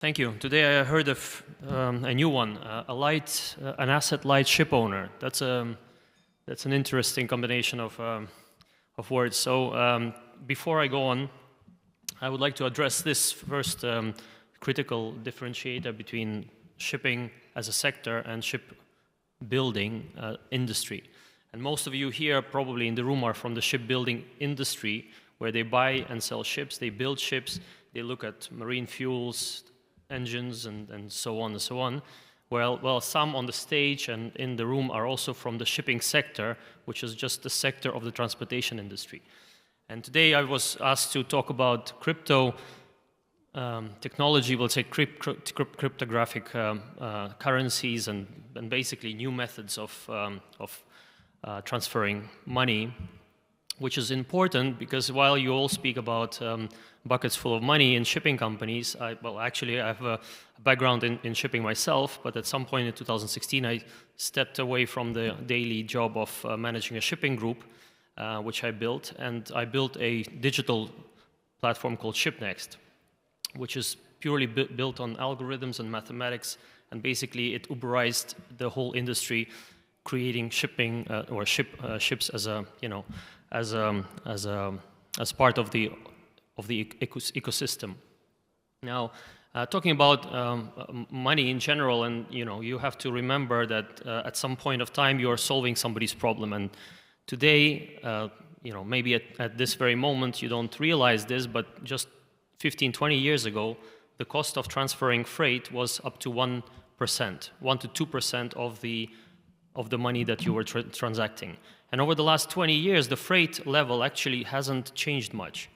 Thank you. Today I heard of a new one, an asset-light ship owner. That's an interesting combination of words. So before I go on, I would like to address this first critical differentiator between shipping as a sector and shipbuilding industry. And most of you here probably in the room are from the shipbuilding industry, where they buy and sell ships, they build ships, they look at marine fuels, engines, and so on and so on. Well, some on the stage and in the room are also from the shipping sector, which is just the sector of the transportation industry. And today I was asked to talk about crypto technology, we'll say cryptographic currencies and basically new methods of transferring money, which is important because while you all speak about buckets full of money in shipping companies, I have a background in shipping myself, but at some point in 2016 I stepped away from the daily job of managing a shipping group, which I built, and I built a digital platform called ShipNext, which is purely built on algorithms and mathematics, and basically it Uberized the whole industry, creating shipping or ships as a as part of the ecosystem. Now, talking about money in general, and you have to remember that at some point of time you are solving somebody's problem, and today, maybe at this very moment you don't realize this, but just 15, 20 years ago, the cost of transferring freight was up to 1%, 1 to 2% of the money that you were transacting. And over the last 20 years, the freight level actually hasn't changed much.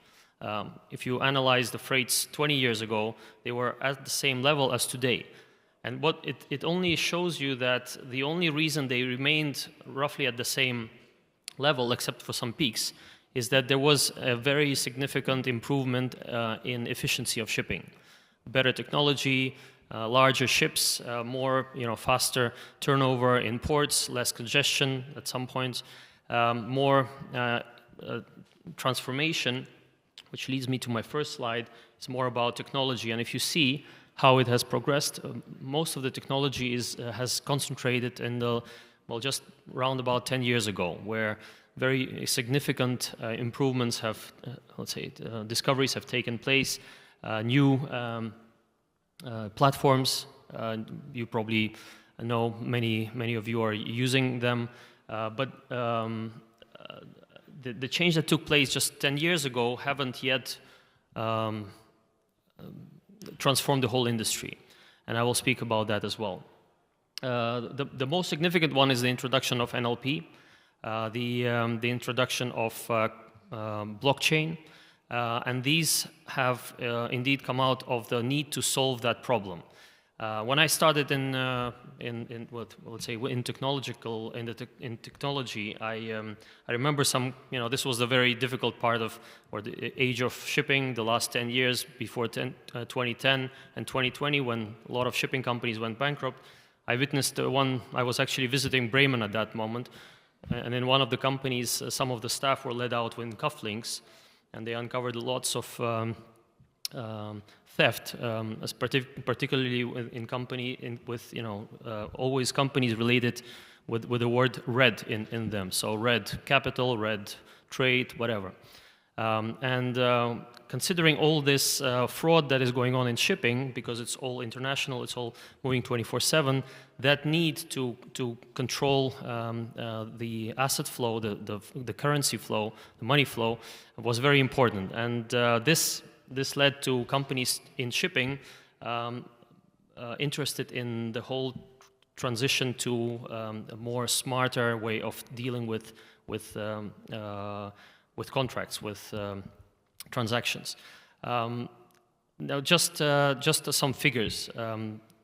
If you analyze the freights 20 years ago, they were at the same level as today. And what it only shows you that the only reason they remained roughly at the same level, except for some peaks, is that there was a very significant improvement in efficiency of shipping. Better technology, larger ships, more faster turnover in ports, less congestion at some points, more transformation, which leads me to my first slide. It's more about technology, and if you see how it has progressed, most of the technology has concentrated in just around about 10 years ago, where very significant improvements have, discoveries have taken place, new platforms. You probably know many of you are using them, but the change that took place just 10 years ago haven't yet transformed the whole industry, and I will speak about that as well. The most significant one is the introduction of NLP, the introduction of blockchain, and these have indeed come out of the need to solve that problem. When I started in technology, I remember this was the very difficult part of, or the age of shipping, the last 10 years before 2010 and 2020, when a lot of shipping companies went bankrupt. I witnessed one. I was actually visiting Bremen at that moment, and in one of the companies, some of the staff were led out with cufflinks, and they uncovered lots of theft, particularly always companies related with the word red in them. So red capital, red trade, whatever. Considering all this fraud that is going on in shipping, because it's all international, it's all moving 24/7, that need to control the asset flow, the currency flow, the money flow, was very important. And this led to companies in shipping interested in the whole transition to a more smarter way of dealing with contracts, with transactions. Now, just some figures.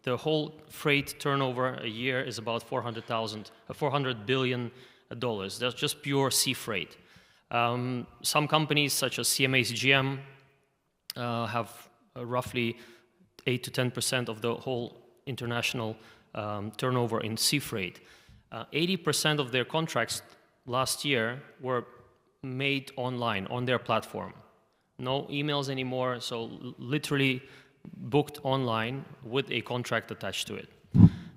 The whole freight turnover a year is about $400 billion. That's just pure sea freight. Some companies, such as CMA-CGM, have roughly 8 to 10% of the whole international turnover in sea freight. 80% of their contracts last year were made online on their platform. No emails anymore, so literally booked online with a contract attached to it.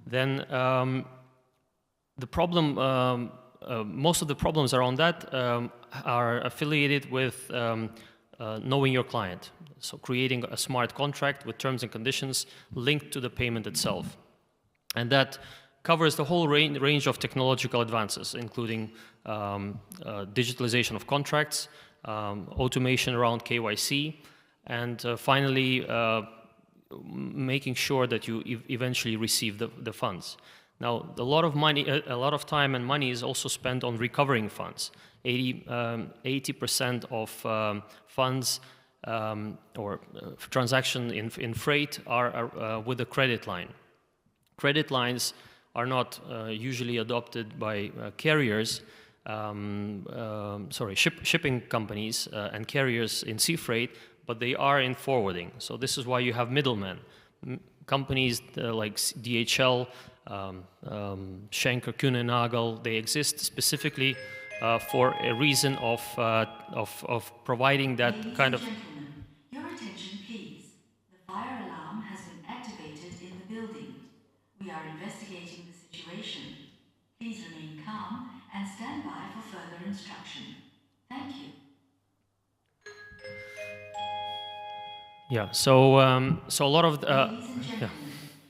Then the problem, most of the problems around that are affiliated with knowing your client. So creating a smart contract with terms and conditions linked to the payment itself. And that covers the whole range of technological advances, including digitalization of contracts, automation around KYC, and finally making sure that you eventually receive the funds. Now, a lot of money, a lot of time and money is also spent on recovering funds. 80% of funds or transaction in freight are with a credit line. Credit lines are not usually adopted by carriers, shipping companies and carriers in sea freight, but they are in forwarding. So this is why you have middlemen. Companies like DHL, Schenker, Kühne Nagel, they exist specifically for a reason of providing that kind of... Ladies and gentlemen, your attention please. The fire alarm has been activated in the building. We are investigating the situation. Please remain calm and stand by for further instruction. Thank you. Yeah, so a lot of... Ladies and gentlemen,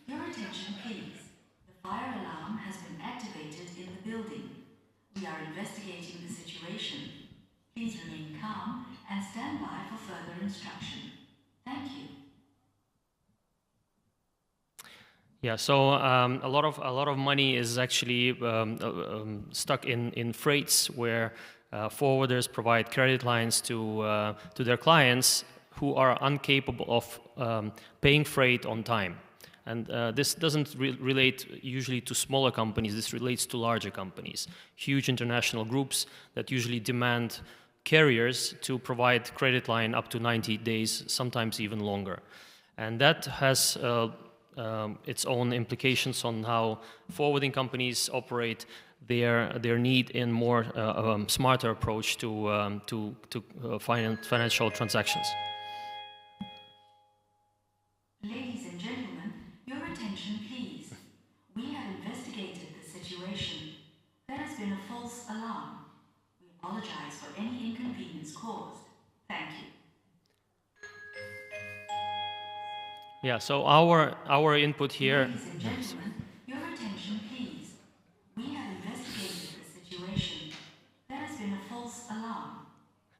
your attention please. The fire alarm has been activated in the building. We are investigating the situation. Please remain calm and stand by for further instruction. Thank you. Yeah, so a lot of money is actually stuck in freights where forwarders provide credit lines to their clients who are incapable of paying freight on time. And this doesn't relate usually to smaller companies, this relates to larger companies, huge international groups that usually demand carriers to provide credit line up to 90 days, sometimes even longer. And that has its own implications on how forwarding companies operate, their need in more smarter approach to financial transactions. Ladies and gentlemen, your attention please. We have investigated the situation. There has been a false alarm. We apologize for any inconvenience caused. Thank you. Yeah, so our input here... Ladies and gentlemen, your attention please. We have investigated the situation. There has been a false alarm.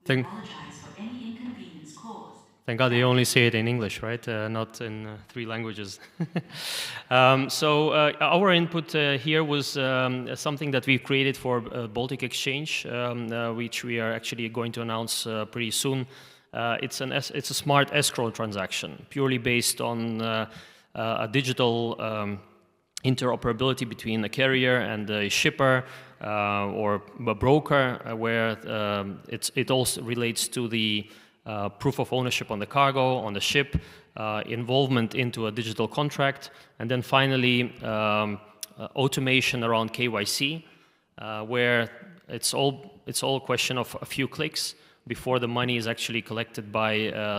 We apologize for any inconvenience caused. Thank God they only say it in English, right? Not in 3 languages. So our input here was something that we've created for Baltic Exchange, which we are actually going to announce pretty soon. It's a smart escrow transaction, purely based on a digital interoperability between a carrier and a shipper or a broker, where it also relates to the proof of ownership on the cargo, on the ship, involvement into a digital contract, and then finally automation around KYC, where it's all a question of a few clicks before the money is actually collected by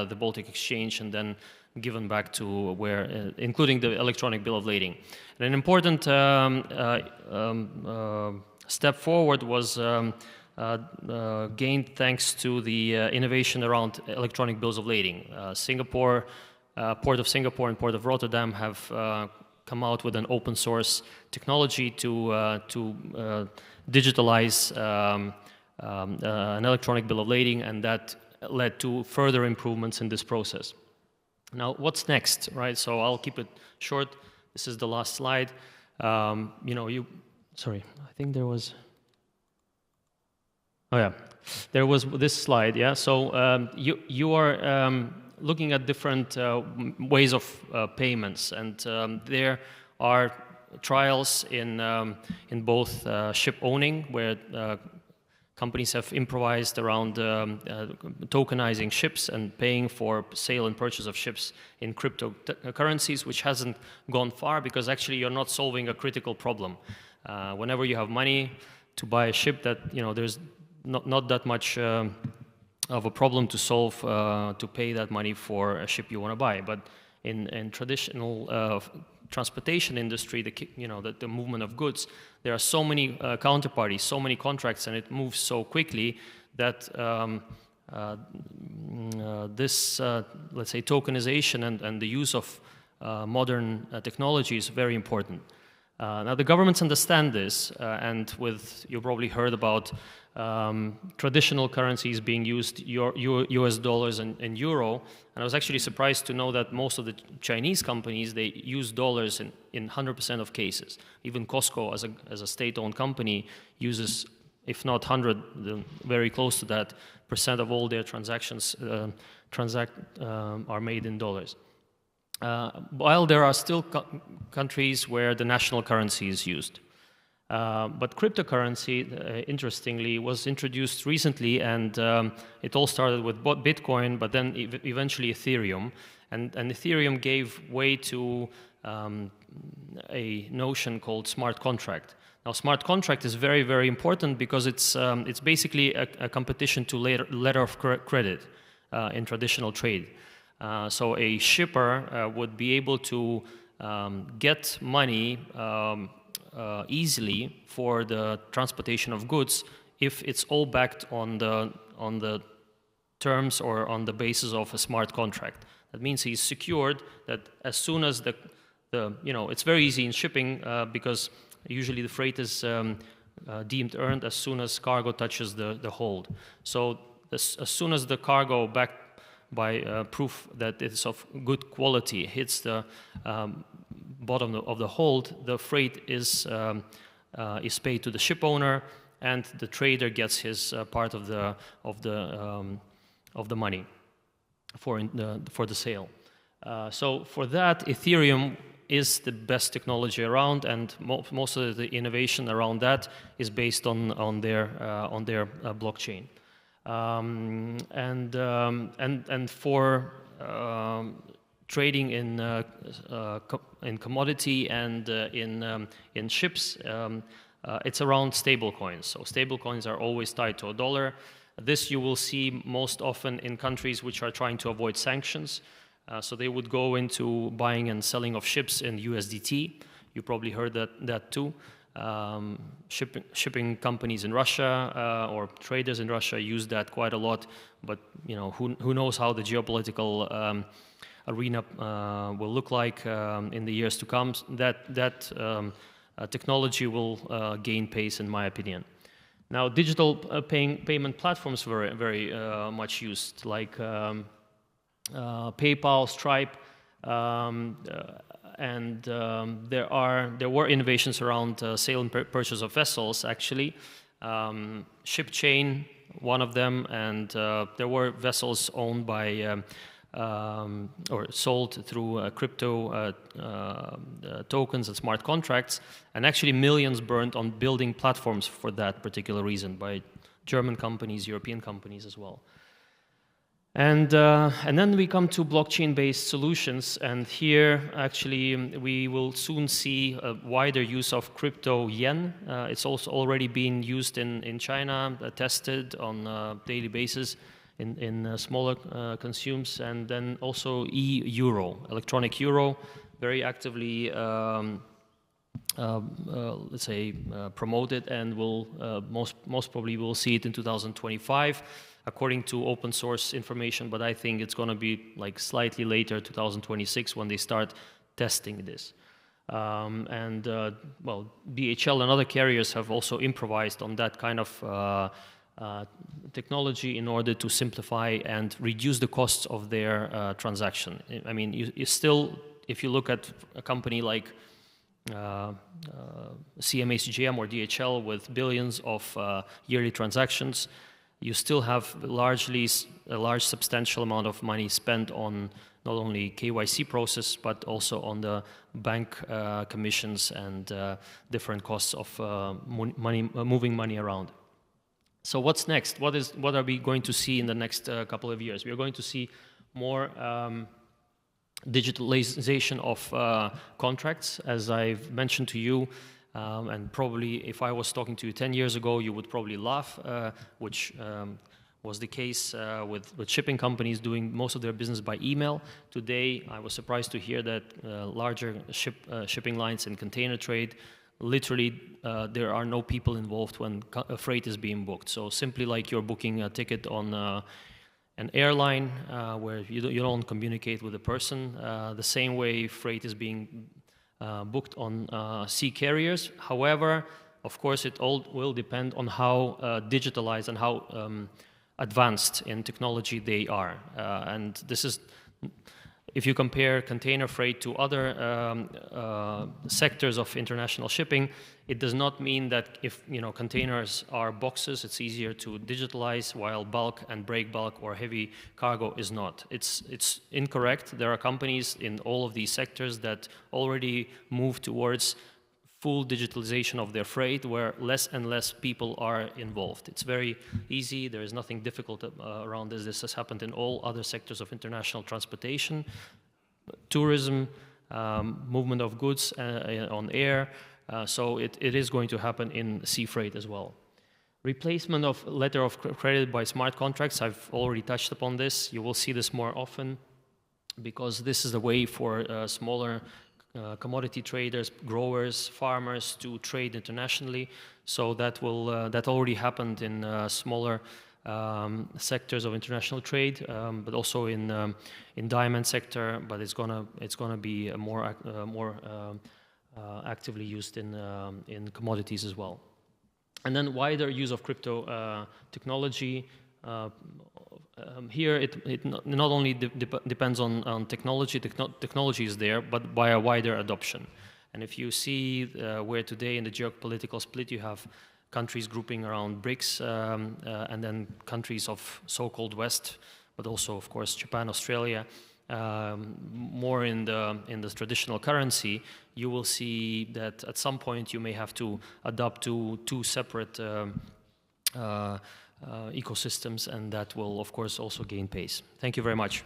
the Baltic Exchange and then given back to where, including the electronic bill of lading. And an important step forward was gained thanks to the innovation around electronic bills of lading. Singapore, Port of Singapore and Port of Rotterdam have come out with an open source technology to digitalize an electronic bill of lading, and that led to further improvements in this process. Now, what's next, right? So I'll keep it short. This is the last slide. Sorry, I think there was... Oh yeah, there was this slide, yeah. So you are looking at different ways of payments, and there are trials in both ship owning, where companies have improvised around tokenizing ships and paying for sale and purchase of ships in cryptocurrencies, which hasn't gone far because actually you're not solving a critical problem. Whenever you have money to buy a ship, that there's not that much of a problem to solve to pay that money for a ship you want to buy. But in traditional transportation industry, the movement of goods, there are so many counterparties, so many contracts, and it moves so quickly that this, let's say, tokenization and the use of modern technology is very important. Now the governments understand this, and you probably heard about traditional currencies being used, US dollars and euro, and I was actually surprised to know that most of the Chinese companies, they use dollars in 100% of cases. Even Costco, as a state-owned company, uses, if not 100, very close to that, percent of all their transactions are made in dollars. While there are still countries where the national currency is used. But cryptocurrency, interestingly, was introduced recently, and it all started with Bitcoin, but then eventually Ethereum. And Ethereum gave way to a notion called smart contract. Now, smart contract is very, very important because it's basically a competition to letter of credit in traditional trade. So a shipper would be able to get money easily for the transportation of goods if it's all backed on the terms or on the basis of a smart contract. That means he's secured that as soon as it's very easy in shipping because usually the freight is deemed earned as soon as cargo touches the hold. So as soon as the cargo backed by proof that it's of good quality hits the bottom of the hold, the freight is paid to the ship owner, and the trader gets his part of the money for the sale. So for that, Ethereum is the best technology around, and most of the innovation around that is based on their blockchain. And for trading in commodity and in ships, it's around stablecoins. So stablecoins are always tied to a dollar. This you will see most often in countries which are trying to avoid sanctions. So they would go into buying and selling of ships in USDT. You probably heard that too. Shipping companies in Russia or traders in Russia use that quite a lot, but who knows how the geopolitical arena will look like in the years to come. That technology will gain pace, in my opinion. Now, digital payment platforms were very much used, like PayPal, Stripe. And there were innovations around sale and purchase of vessels, actually. ShipChain, one of them, and there were vessels owned by or sold through crypto tokens and smart contracts, and actually millions burned on building platforms for that particular reason by German companies, European companies as well. And then we come to blockchain-based solutions, and here actually we will soon see a wider use of crypto yen. It's also already being used in China, tested on a daily basis in smaller consumes, and then also e-euro, electronic euro, very actively let's say promoted, and will most probably we'll see it in 2025. According to open source information, but I think it's going to be like slightly later, 2026, when they start testing this. Well, DHL and other carriers have also improvised on that kind of technology in order to simplify and reduce the costs of their transaction. I mean, you still, if you look at a company like CMA-CGM or DHL with billions of yearly transactions, you still have a large substantial amount of money spent on not only KYC process, but also on the bank commissions and different costs of moving money around. So what's next? What are we going to see in the next couple of years? We are going to see more digitalization of contracts, as I've mentioned to you. And probably if I was talking to you 10 years ago, you would probably laugh, which was the case with shipping companies doing most of their business by email. Today, I was surprised to hear that larger shipping lines and container trade, literally there are no people involved when freight is being booked. So simply like you're booking a ticket on an airline where you don't communicate with the person, the same way freight is being booked on sea carriers. However, of course, it all will depend on how digitalized and how advanced in technology they are. And this is, if you compare container freight to other sectors of international shipping, it does not mean that if containers are boxes, it's easier to digitalize, while bulk and break bulk or heavy cargo is not. It's incorrect. There are companies in all of these sectors that already move towards full digitalization of their freight, where less and less people are involved. It's very easy. There is nothing difficult around this. This has happened in all other sectors of international transportation, tourism, movement of goods on air. So it is going to happen in sea freight as well. Replacement of letter of credit by smart contracts. I've already touched upon this. You will see this more often because this is the way for smaller commodity traders, growers, farmers to trade internationally. So that will that already happened in smaller sectors of international trade, but also in diamond sector. But it's gonna be more actively used in commodities as well. And then wider use of crypto technology. Here, it not only depends on technology, technology is there, but by a wider adoption. And if you see where today in the geopolitical split you have countries grouping around BRICS and then countries of so-called West, but also, of course, Japan, Australia, more in the traditional currency, you will see that at some point you may have to adapt to two separate ecosystems, and that will, of course, also gain pace. Thank you very much.